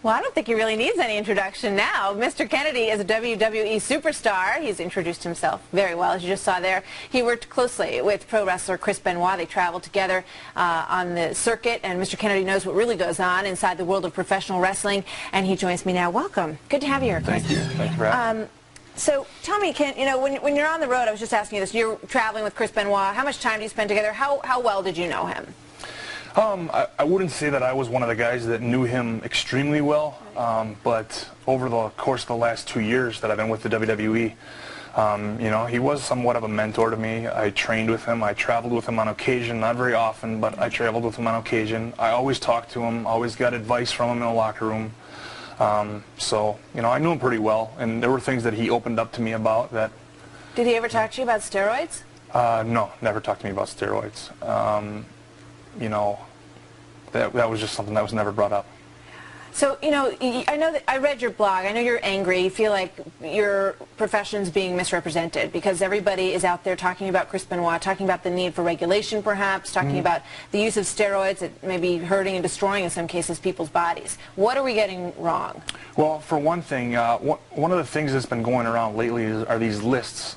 Well, I don't think he really needs any introduction now. Mr. Kennedy is a WWE superstar. He's introduced himself very well, as you just saw there. He worked closely with pro wrestler Chris Benoit. They traveled together on the circuit, and Mr. Kennedy knows what really goes on inside the world of professional wrestling, and he joins me now. Welcome. Good to have you here, Chris. Thank you. Thank you for having me. So tell me, when you're on the road, I was just asking you this, you're traveling with Chris Benoit. How much time do you spend together? How well did you know him? I wouldn't say that I was one of the guys that knew him extremely well, but over the course of the last 2 years that I've been with the WWE, you know, he was somewhat of a mentor to me. I trained with him. I traveled with him on occasion, not very often, but I traveled with him on occasion. I always talked to him, always got advice from him in the locker room. So, you know, I knew him pretty well, and there were things that he opened up to me about that... Did he ever talk to you about steroids? No, never talked to me about steroids. You know, that was just something that was never brought up. So, you know, I know that I read your blog. I know you're angry. You feel like your profession's being misrepresented because everybody is out there talking about Chris Benoit, talking about the need for regulation perhaps, talking about the use of steroids that may be hurting and destroying in some cases people's bodies. What are we getting wrong? Well, for one thing, one of the things that's been going around lately are these lists.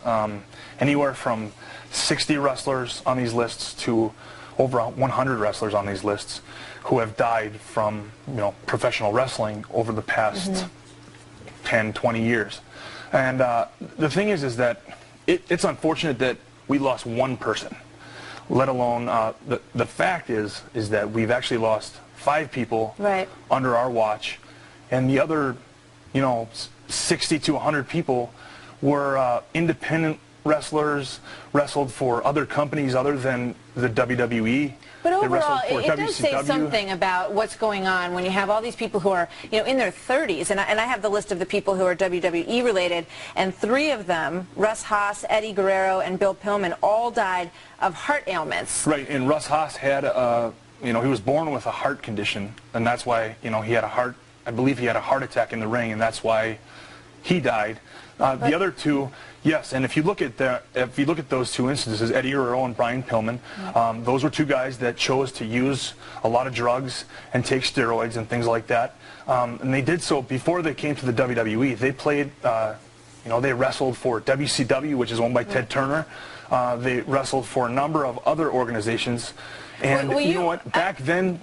Anywhere from 60 wrestlers on these lists to over 100 wrestlers on these lists who have died from, you know, professional wrestling over the past 10, 20 years. And the thing is that it's unfortunate that we lost one person, let alone the fact is that we've actually lost 5 people under our watch, and the other, you know, 60 to 100 people were independent wrestlers, wrestled for other companies other than the WWE. But overall, it does say something about what's going on when you have all these people who are, you know, in their 30s, and I have the list of the people who are WWE related, and 3 of them, Russ Haas, Eddie Guerrero, and Bill Pillman, all died of heart ailments. Right, and Russ Haas had, you know, he was born with a heart condition, and that's why, you know, he had a heart, I believe he had a heart attack in the ring, and that's why he died. The other 2, yes, and if you look at those 2 instances, Eddie Guerrero and Brian Pillman, those were 2 guys that chose to use a lot of drugs and take steroids and things like that. And they did so before they came to the WWE. They played, you know, they wrestled for WCW, which is owned by Ted Turner. They wrestled for a number of other organizations, and you know what? Back then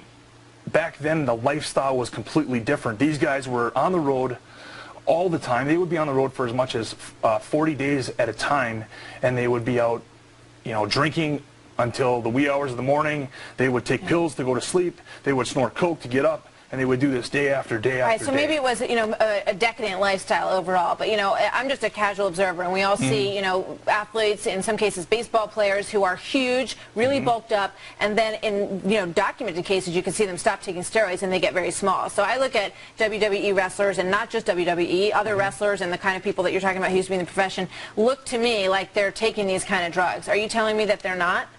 the lifestyle was completely different. These guys were on the road all the time. They would be on the road for as much as 40 days at a time, and they would be out, you know, drinking until the wee hours of the morning. They would take pills to go to sleep. They would snort coke to get up, and they would do this day after day after day. So maybe it was, you know, a decadent lifestyle overall, but, you know, I'm just a casual observer, and we all see, you know, athletes, in some cases baseball players who are huge, really bulked up, and then in, you know, documented cases you can see them stop taking steroids and they get very small. So I look at WWE wrestlers, and not just WWE, other wrestlers and the kind of people that you're talking about who used to be in the profession, look to me like they're taking these kind of drugs. Are you telling me that they're not?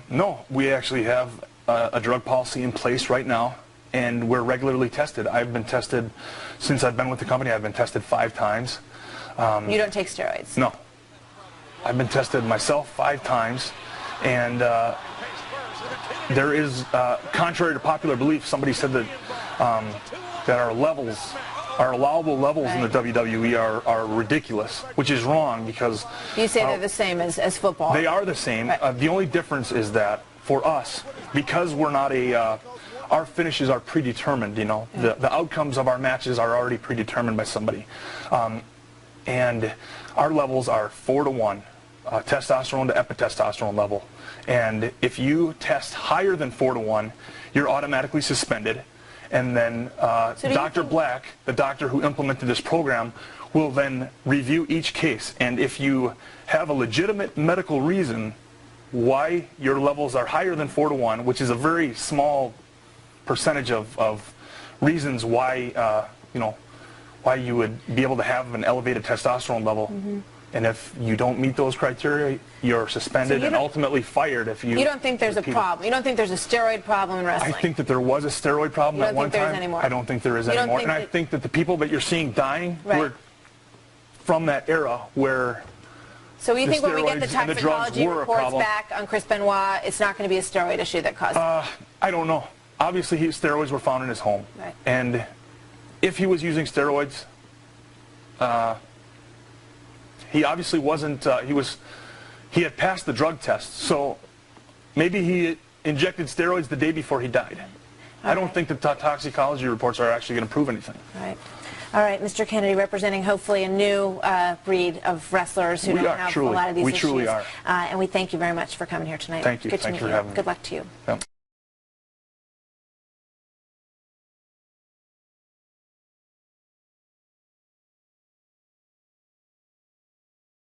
No, we actually have a drug policy in place right now, and we're regularly tested. I've been tested since I've been with the company. I've been tested 5 times. You don't take steroids? No. I've been tested myself 5 times, and there is, contrary to popular belief, somebody said that that our levels, our allowable levels in the WWE are ridiculous, which is wrong because... You say they're the same as football. They are the same. The only difference is that for us, because we're not a... our finishes are predetermined, you know. The outcomes of our matches are already predetermined by somebody. And our levels are 4 to 1, testosterone to epitestosterone level. And if you test higher than 4 to 1, you're automatically suspended. And then Dr. Black, the doctor who implemented this program, will then review each case. And if you have a legitimate medical reason why your levels are higher than 4 to 1, which is a very small percentage of reasons why, you know, why you would be able to have an elevated testosterone level. And if you don't meet those criteria, you're suspended and ultimately fired if you... You don't think there's a problem? You don't think there's a steroid problem in wrestling? I think that there was a steroid problem at one time. You don't think there is anymore? I don't think there is anymore. And I think that the people that you're seeing dying were from that era where... So you think when we get the toxicology reports back on Chris Benoit, it's not going to be a steroid issue that caused it? I don't know. Obviously, steroids were found in his home. And if he was using steroids, he obviously wasn't, he had passed the drug test, so maybe he injected steroids the day before he died. I don't think the toxicology reports are actually going to prove anything. All right, Mr. Kennedy, representing hopefully a new breed of wrestlers who don't have a lot of these issues. We truly are. And we thank you very much for coming here tonight. Thank you. Good to Thank meet you for you. having me. Good luck to you. Yep.